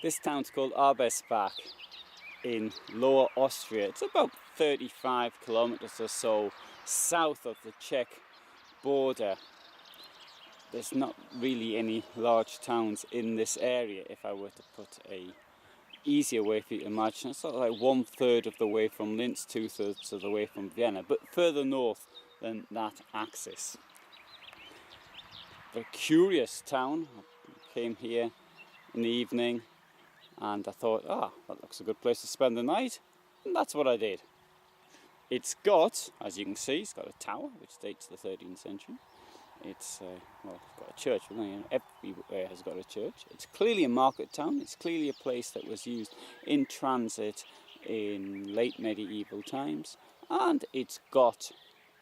This town's called Arbesbach in Lower Austria. It's about 35 kilometers or so south of the Czech border. There's not really any large towns in this area. If I were to put a easier way for you to imagine, it's sort of like 1/3 of the way from Linz, 2/3 of the way from Vienna, but further north than that axis. Very curious town. I came here in the evening and I thought, that looks a good place to spend the night, and that's what I did. It's got, as you can see, it's got a tower which dates the 13th century. It's got a church, but everywhere has got a church. It's clearly a market town. It's clearly a place that was used in transit in late medieval times, and it's got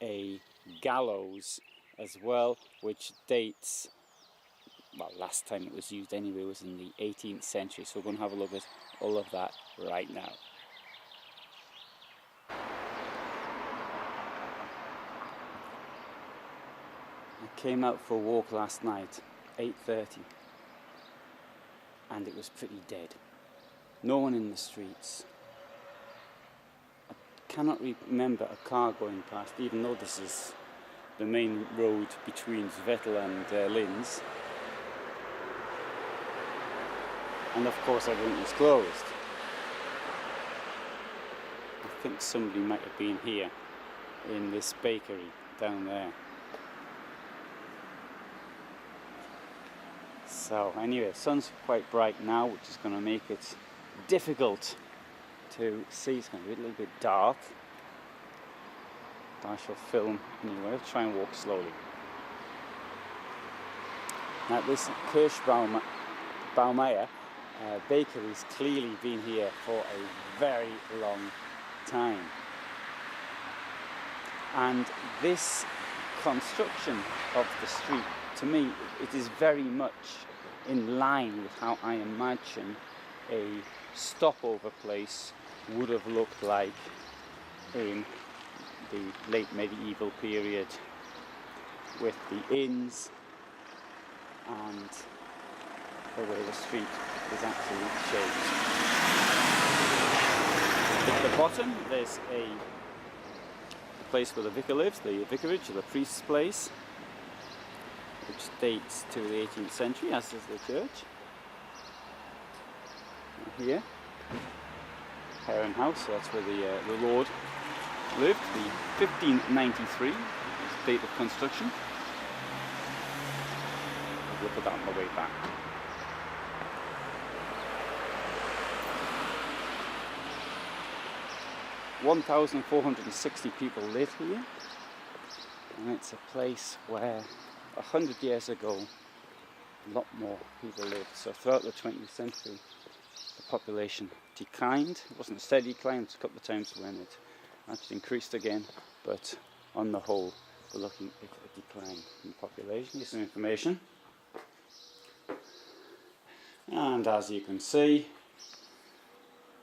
a gallows as well, which dates, well, last time it was used anyway was in the 18th century, so we're going to have a look at all of that right now. I came out for a walk last night, 8:30, and it was pretty dead. No one in the streets. I cannot remember a car going past, even though this is the main road between Vettel and Linz. And of course everything was closed. I think somebody might have been here in this bakery down there. So anyway, the sun's quite bright now, which is going to make it difficult to see. It's going to be a little bit dark. I shall film anyway. I'll try and walk slowly. Now this Kirschbaumeier bakery's clearly been here for a very long time. And this construction of the street, to me, it is very much in line with how I imagine a stopover place would have looked like in the late medieval period, with the inns and the way the street is actually shaped. At the bottom there's a place where the vicar lives, the vicarage, or the priest's place, which dates to the 18th century, as does the church. And here, Herren House, so that's where the Lord lived. The 1593 is the date of construction. We'll look at that on the way back. (1,460) people live here, and it's a place where 100 years ago a lot more people lived. So throughout the 20th century the population declined. It wasn't a steady decline, it's a couple of times when it actually increased again, but on the whole we're looking at a decline in population. Here's some information, and as you can see,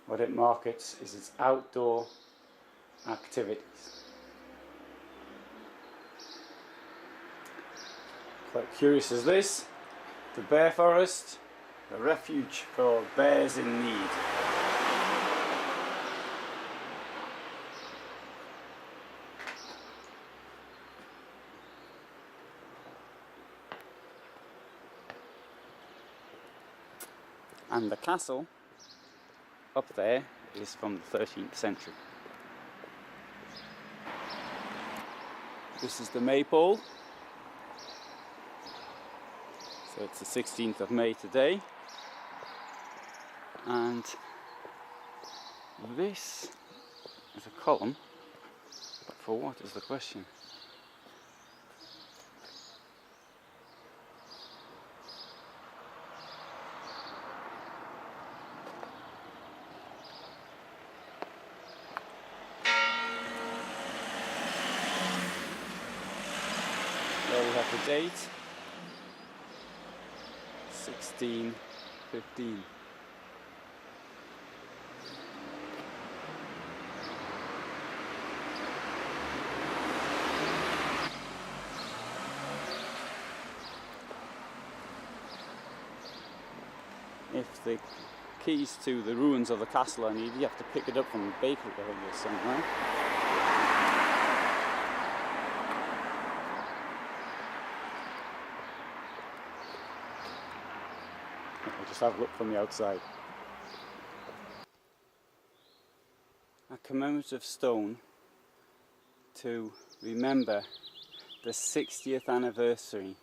what it markets is its outdoor activities. Quite curious is this: the bear forest, a refuge for bears in need. And the castle up there is from the 13th century. This is the maypole. So it's the 16th of May today. And this is a column, but for what is the question? There we have the date, 1615. If the keys to the ruins of the castle I need. You have to pick it up from the bakery around here somewhere. I'll just have a look from the outside. A commemorative stone to remember the 60th anniversary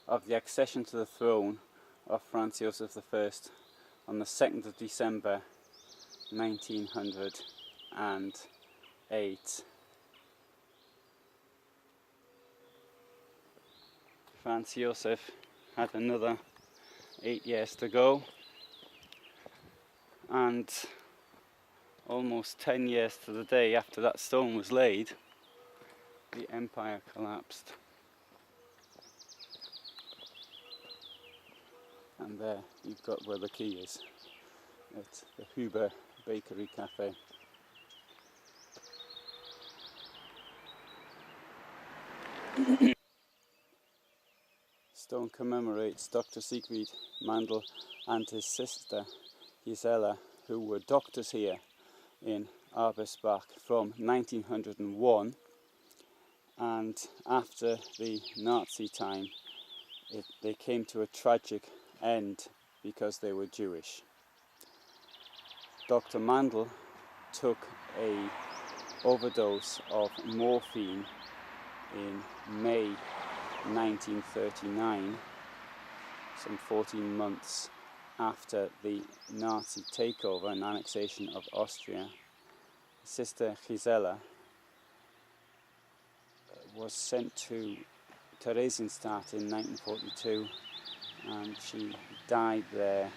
of the accession to the throne of Franz Joseph I on the 2nd of December 1908. Franz Joseph had another 8 years to go, and almost 10 years to the day after that stone was laid, the empire collapsed. And there you've got where the key is. It's the Huber Bakery Cafe. Stone commemorates Dr. Siegfried Mandl and his sister Gisela, who were doctors here in Arbesbach from 1901, and after the Nazi time they came to a tragic end because they were Jewish. Dr. Mandl took a overdose of morphine in May 1939, some 14 months after the Nazi takeover and annexation of Austria. Sister Gisela was sent to Theresienstadt in 1942, and she died there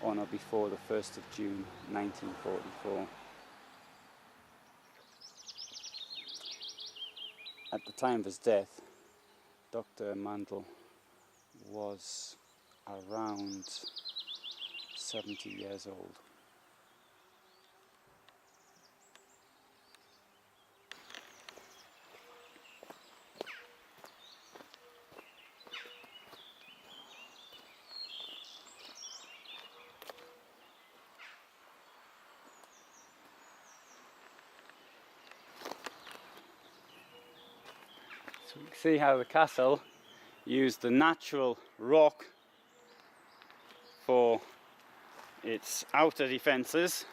on or before the 1st of June 1944. At the time of his death, Dr. Mandl was around 70 years old. So you can see how the castle used the natural rock for its outer defences.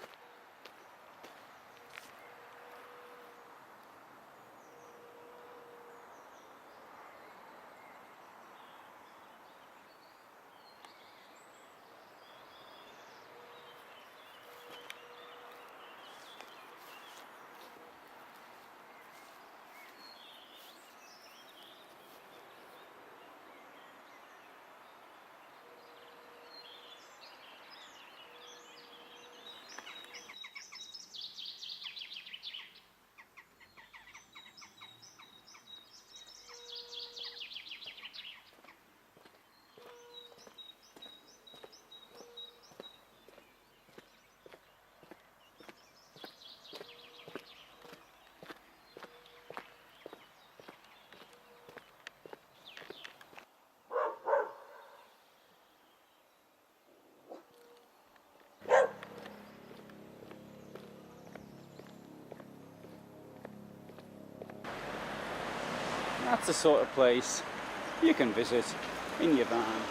That's the sort of place you can visit in your van.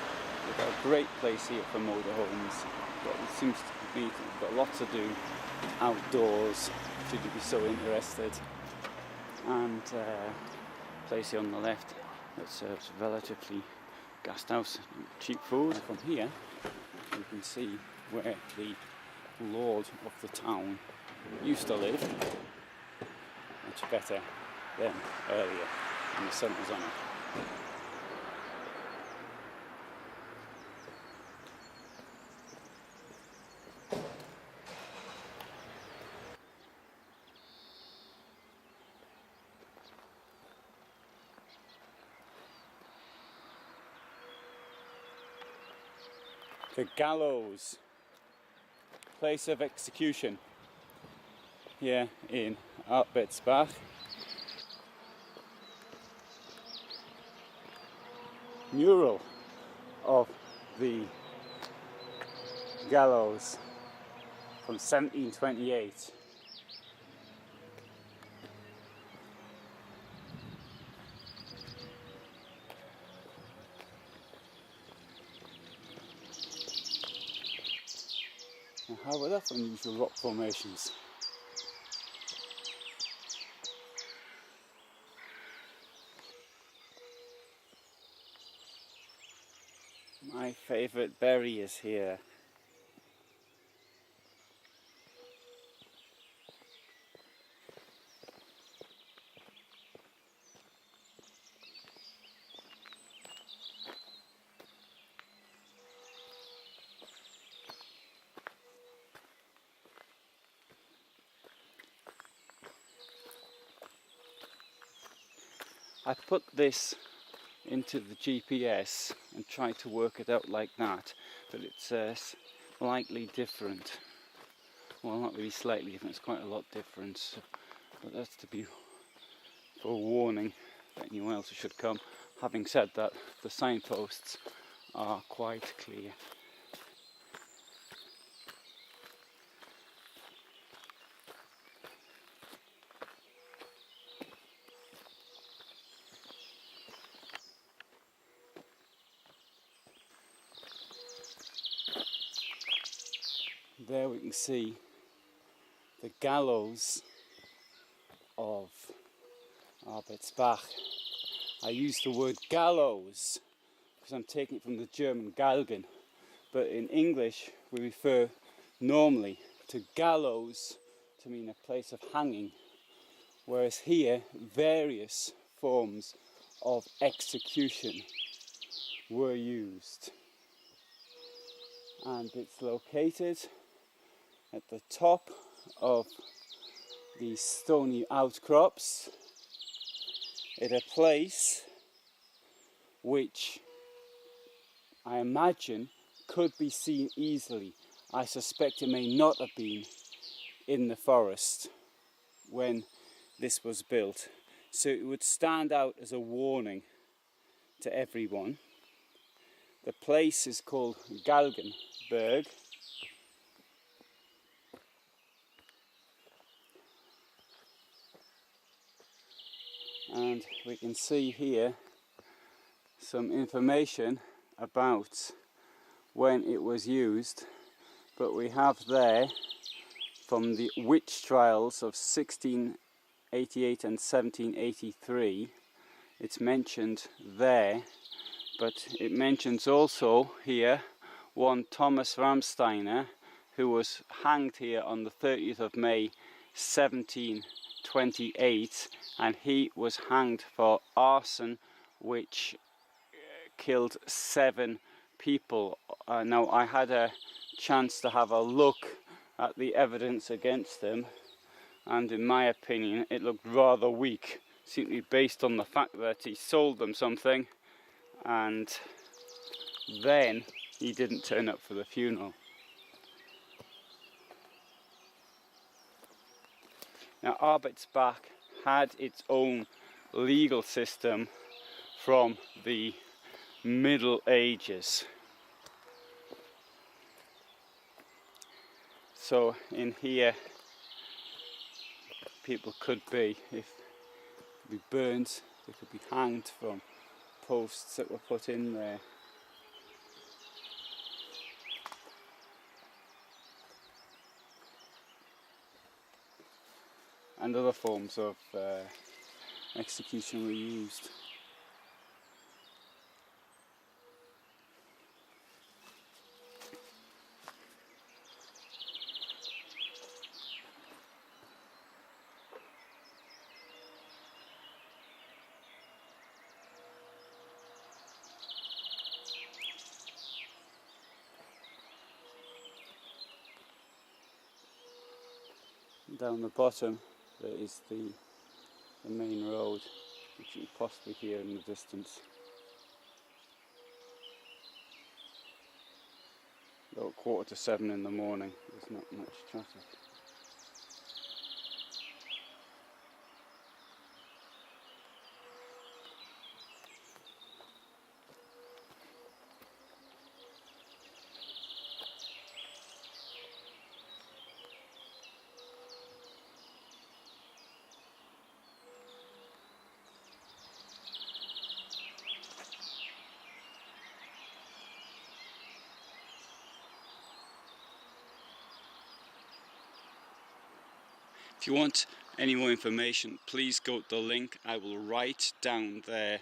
We've got a great place here for motorhomes. But it seems to be we've got lots to do outdoors, should you be so interested. And place here on the left that serves relatively gassed house cheap food. From here you can see where the lord of the town used to live. Much better than earlier when the sun was on it. The gallows, place of execution here in Arbesbach. Mural of the gallows from 1728. Now, how about that for unusual rock formations? My favourite berry is here. I put this into the GPS and tried to work it out like that, but it's slightly different. Well, not really slightly different, it's quite a lot different. So, but that's to be for a warning for anyone else who should come. Having said that, the signposts are quite clear. There we can see the gallows of Arbesbach. I use the word gallows because I'm taking it from the German Galgen, but in English we refer normally to gallows to mean a place of hanging, whereas here various forms of execution were used. And it's located at the top of these stony outcrops at a place which I imagine could be seen easily. I suspect it may not have been in the forest when this was built, so it would stand out as a warning to everyone. The place is called Galgenberg, and we can see here some information about when it was used, but we have there from the witch trials of 1688 and 1783, it's mentioned there, but it mentions also here one Thomas Ramsteiner, who was hanged here on the 30th of May 1728, and he was hanged for arson, which killed 7 people. Now, I had a chance to have a look at the evidence against him, and in my opinion it looked rather weak, simply based on the fact that he sold them something and then he didn't turn up for the funeral. Now, Arbesbach had its own legal system from the Middle Ages. So in here people could be, if be burned, they could be hanged from posts that were put in there. And other forms of execution were used. Down the bottom there is the main road, which you can possibly hear in the distance. About 6:45 in the morning, there's not much traffic. If you want any more information, please go to the link. I will write down there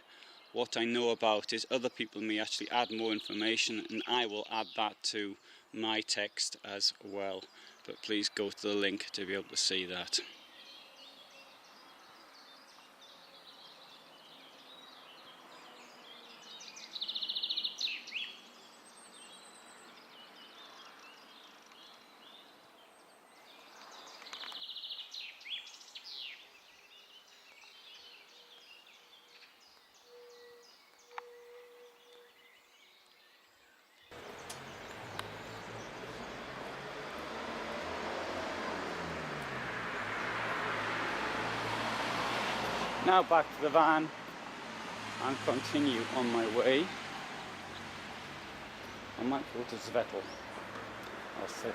what I know about it. Other people may actually add more information, and I will add that to my text as well. But please go to the link to be able to see that. Now back to the van and continue on my way. I might go to Zvetel. I'll see.